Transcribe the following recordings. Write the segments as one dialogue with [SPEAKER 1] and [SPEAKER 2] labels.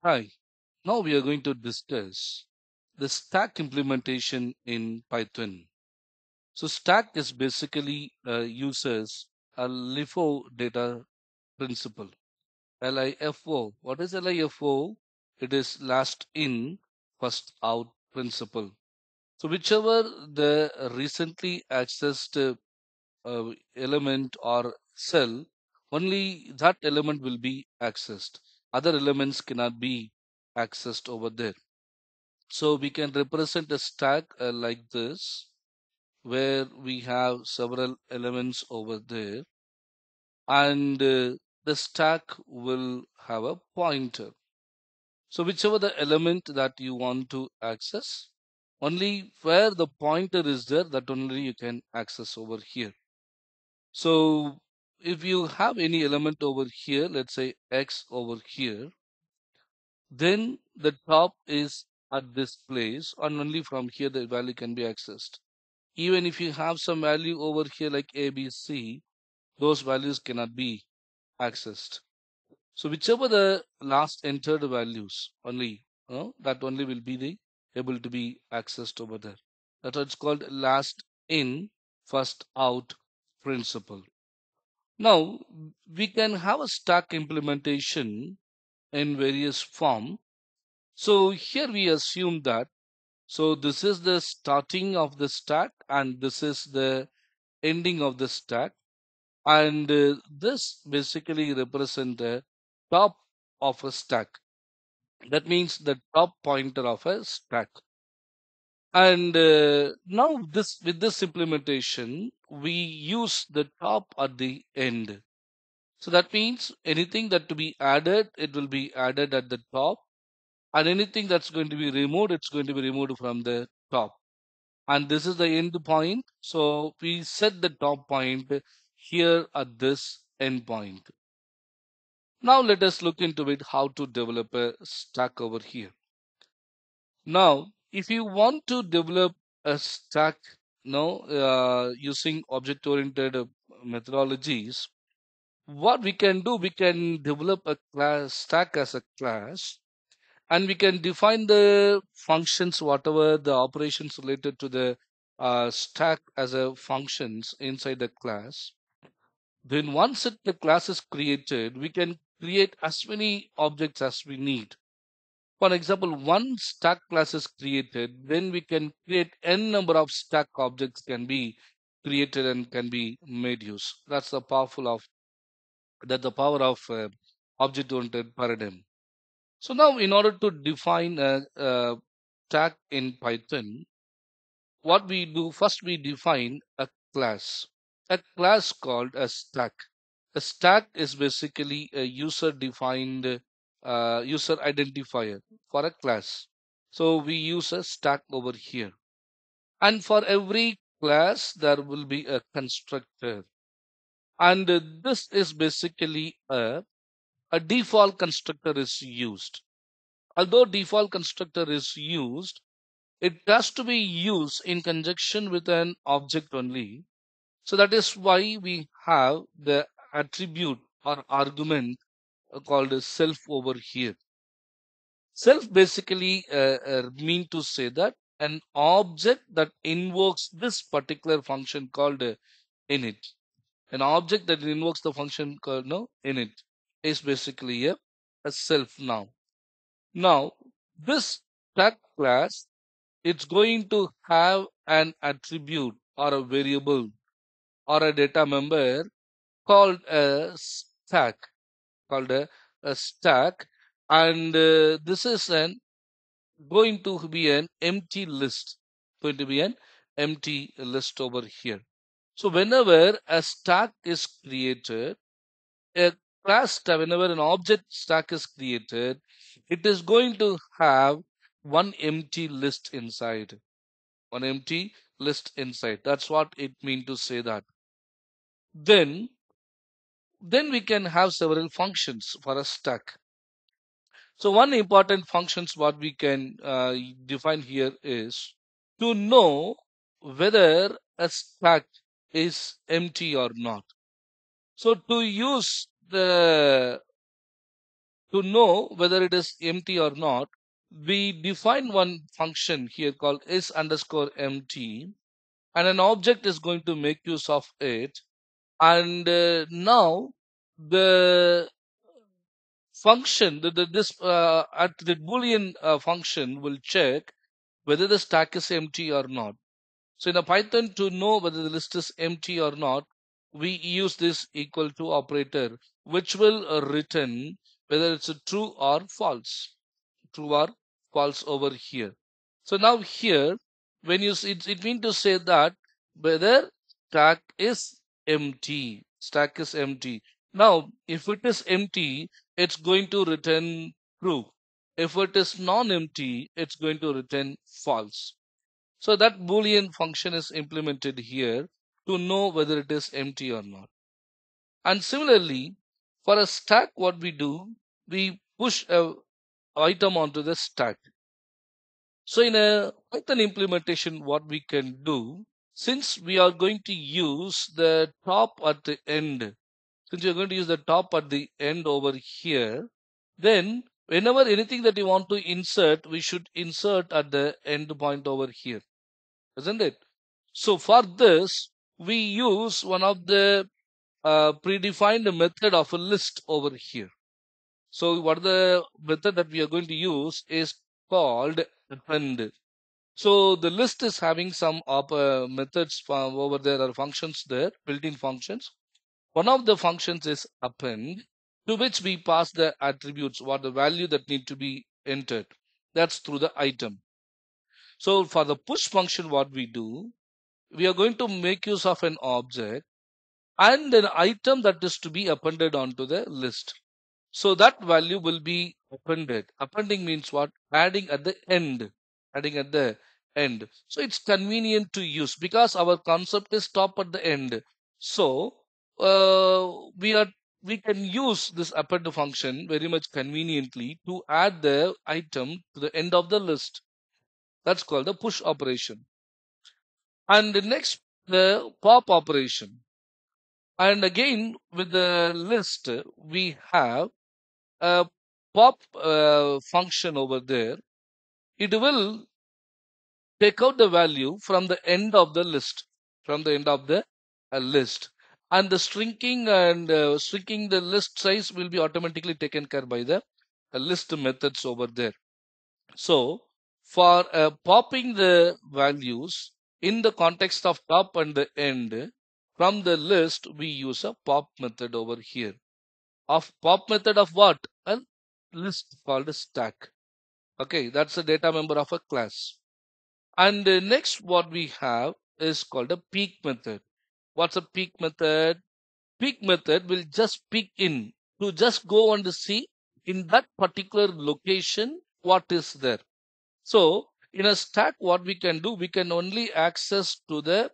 [SPEAKER 1] Hi, now we are going to discuss the stack implementation in Python. So stack is basically uses a LIFO data principle. LIFO. What is LIFO? It is last in, first out principle. So whichever the recently accessed element or cell, only that element will be accessed. Other elements cannot be accessed over there. So we can represent a stack like this, where we have several elements over there, and the stack will have a pointer. So whichever the element that you want to access, only where the pointer is there, that only you can access over here. So if you have any element over here, let's say X over here, then the top is at this place, and only from here the value can be accessed. Even if you have some value over here like A, B, C, those values cannot be accessed. So whichever the last entered values only, that only will be the able to be accessed over there. That's what it's called last in, first out principle. Now we can have a stack implementation in various form. So here we assume that, so this is the starting of the stack and this is the ending of the stack, and this basically represent the top of a stack. That means the top pointer of a stack. And now this, with this implementation, we use the top at the end. So that means anything that to be added, it will be added at the top, and anything that's going to be removed, it's going to be removed from the top. And this is the end point. So we set the top point here at this end point. Now let us look into it how to develop a stack over here. Now, if you want to develop a stack, using object-oriented methodologies, what we can do, we can develop a class stack as a class, and we can define the functions, whatever the operations related to the stack as a functions inside the class. Then once the class is created, we can create as many objects as we need. For example, one stack class is created, then we can create n number of stack objects can be created and can be made use. That's the power of object-oriented paradigm. So now, in order to define a stack in Python, what we do first, we define a class called a stack. A stack is basically a user-defined user identifier for a class. So we use a stack over here, and for every class there will be a constructor, and this is basically a default constructor is used. Although default constructor is used, it has to be used in conjunction with an object only. So that is why we have the attribute or argument called as self over here. Self basically mean to say that an object that invokes this particular function called init. An object that invokes the function called init is basically a self now. Now this stack class, it's going to have an attribute or a variable or a data member called a stack, called a stack, and this is an going to be an empty list, going to be an empty list over here. So whenever a stack is created, a class stack, whenever an object stack is created, it is going to have one empty list inside, one empty list inside. That's what it means to say that. Then we can have several functions for a stack. So one important functions what we can define here is to know whether a stack is empty or not. So to to know whether it is empty or not, we define one function here called is underscore empty, and an object is going to make use of it. And now the function, this at the Boolean function will check whether the stack is empty or not. So in a Python, to know whether the list is empty or not, we use this equal to operator, which will return whether it's a true or false. True or false over here. So now here, when you see it means to say that whether stack is empty. Stack is empty. Now, if it is empty, it's going to return true. If it is non-empty, it's going to return false. So that Boolean function is implemented here to know whether it is empty or not. And similarly, for a stack, what we do, we push a item onto the stack. So in a Python implementation, what we can do, since we are going to use the top at the end, since you're going to use the top at the end over here, then whenever anything that you want to insert, we should insert at the end point over here, isn't it? So for this, we use one of the predefined method of a list over here. So what the method that we are going to use is called append. So the list is having some methods from over there, or functions there, built-in functions. One of the functions is append, to which we pass the attributes, what the value that need to be entered. That's through the item. So for the push function, what we do, we are going to make use of an object and an item that is to be appended onto the list. So that value will be appended. Appending means what? Adding at the end. Adding at the end. So it's convenient to use because our concept is stop at the end. So we can use this append function very much conveniently to add the item to the end of the list. That's called the push operation. And the next, the pop operation. And again, with the list, we have a pop function over there. It will take out the value from the end of the list, from the end of the list, and the shrinking and shrinking the list size will be automatically taken care by the list methods over there. So for popping the values in the context of top and the end from the list, we use a pop method over here. Of pop method of what? A list called a stack. Okay, that's a data member of a class. And next what we have is called a peek method. What's a peek method? Peek method will just peek in to just go and see in that particular location what is there. So in a stack, what we can do, we can only access to the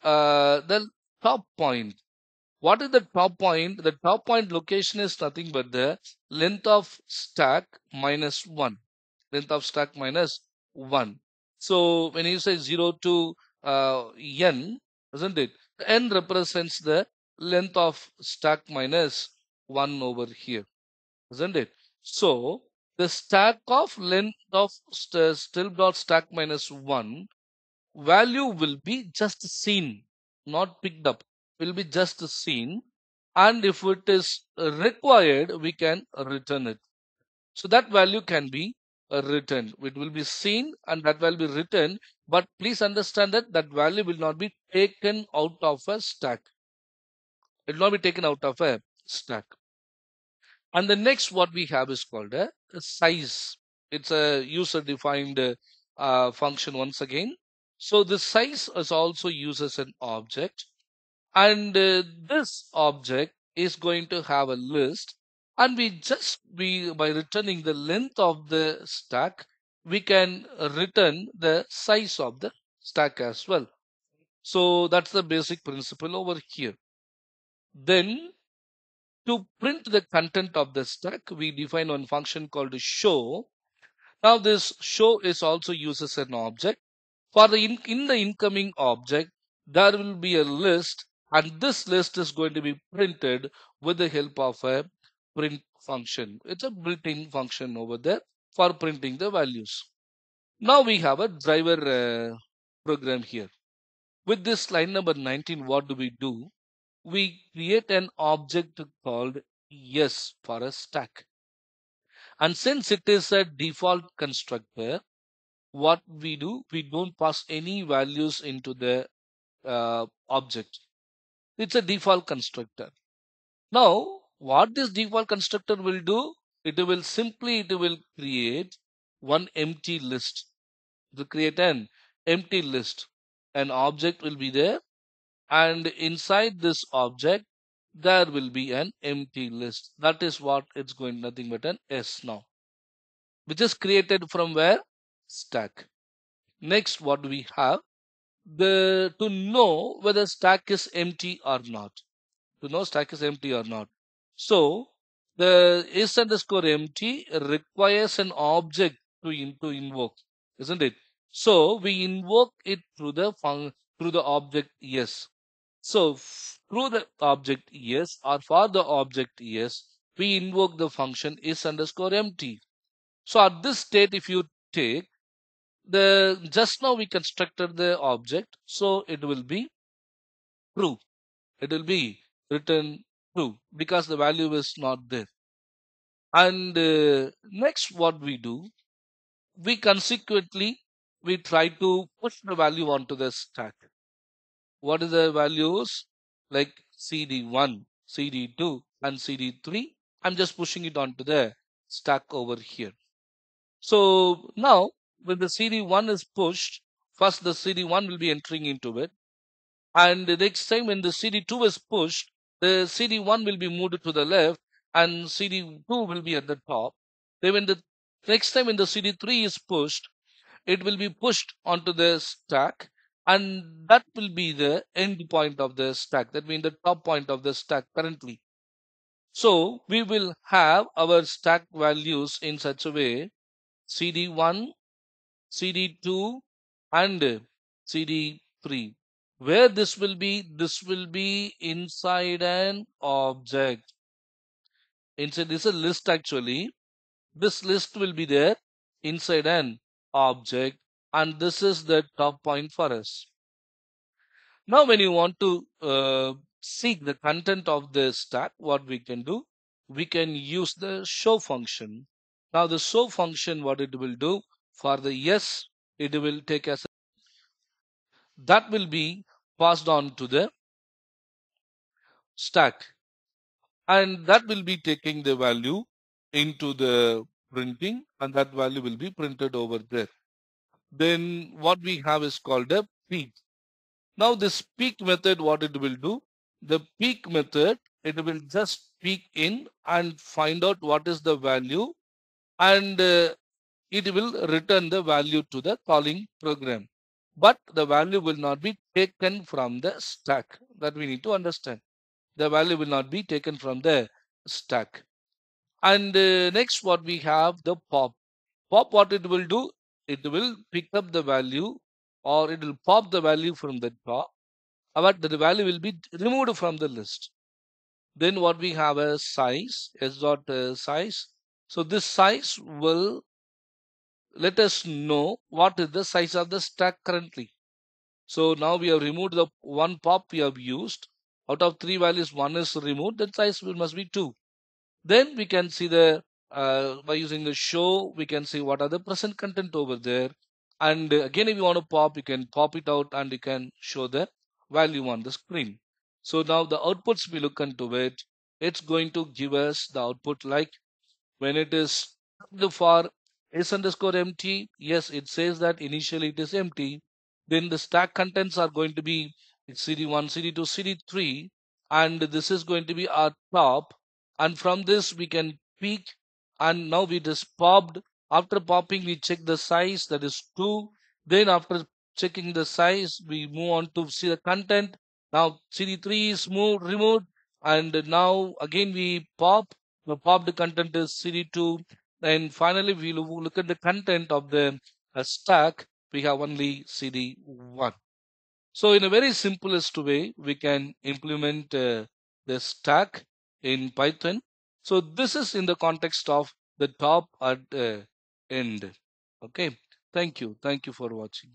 [SPEAKER 1] top point. What is the top point? The top point location is nothing but the length of stack minus 1. Length of stack minus 1. So when you say 0 to n, isn't it? N represents the length of stack minus 1 over here, isn't it? So the stack of length of still dot stack minus 1 value will be just seen, not picked up, will be just seen, and if it is required, we can return it. So that value can be returned. It will be seen and that will be returned, but please understand that that value will not be taken out of a stack. It will not be taken out of a stack. And the next what we have is called a size. It's a user defined function once again. So the size is also used as an object, and this object is going to have a list, and by returning the length of the stack, we can return the size of the stack as well. So that's the basic principle over here. Then to print the content of the stack, we define one function called show. Now this show is also used as an object. For the in the incoming object, there will be a list, and this list is going to be printed with the help of a print function. It's a built-in function over there for printing the values. Now we have a driver program here. With this line number 19, what do? We create an object called yes for a stack. And since it is a default constructor, what we do, we don't pass any values into the object. It's a default constructor. Now, what this default constructor will do, it will create one empty list. It will create an empty list. An object will be there, and inside this object, there will be an empty list. That is what it's going, nothing but an S now, which is created from where? Stack. Next, what do we have? The to know whether stack is empty or not. To know stack is empty or not. So the is underscore empty requires an object to invoke, isn't it? So we invoke it through the object yes. So through the object yes or for the object yes, we invoke the function is underscore empty. So at this state, if you take the just now we constructed the object, so it will be true. It will be written true because the value is not there. And next, what we do, we consequently we try to push the value onto the stack. What is the values like CD1, CD2, and CD3? I'm just pushing it onto the stack over here. So now when the CD1 is pushed, first the CD1 will be entering into it. And the next time when the CD2 is pushed, the CD1 will be moved to the left and CD2 will be at the top. Then when the next time when the CD3 is pushed, it will be pushed onto the stack, and that will be the end point of the stack. That means the top point of the stack currently. So we will have our stack values in such a way: CD1, CD2, and CD3. Where this will be inside an object. Inside this is a list actually. This list will be there inside an object, and this is the top point for us. Now when you want to seek the content of the stack, what we can do, we can use the show function. Now the show function, what it will do, for the yes, it will take as that will be passed on to the stack, and that will be taking the value into the printing, and that value will be printed over there. Then what we have is called a peek. Now this peek method, what it will do, the peek method, it will just peek in and find out what is the value, and it will return the value to the calling program. But the value will not be taken from the stack. That we need to understand. The value will not be taken from the stack. And next, what we have, the pop. Pop, what it will do, it will pick up the value, or it will pop the value from the top, but the value will be removed from the list. Then what we have a size, s dot size. So this size will let us know what is the size of the stack currently. So now we have removed the one pop we have used. Out of three values, one is removed. That size must be 2. Then we can see the by using the show, we can see what are the present content over there. And again, if you want to pop, you can pop it out and you can show the value on the screen. So now the outputs, we look into it. It's going to give us the output like when it is the for is underscore empty. Yes, it says that initially it is empty. Then the stack contents are going to be CD1, CD2, CD3, and this is going to be our top. And from this we can peek, and now we just popped. After popping, we check the size, that is 2. Then after checking the size, we move on to see the content. Now CD3 is removed, and now again we pop. The popped content is CD2. And finally, we look at the content of the stack. We have only CD1. So in a very simplest way, we can implement the stack in Python. So this is in the context of the top at end. Okay. Thank you. Thank you for watching.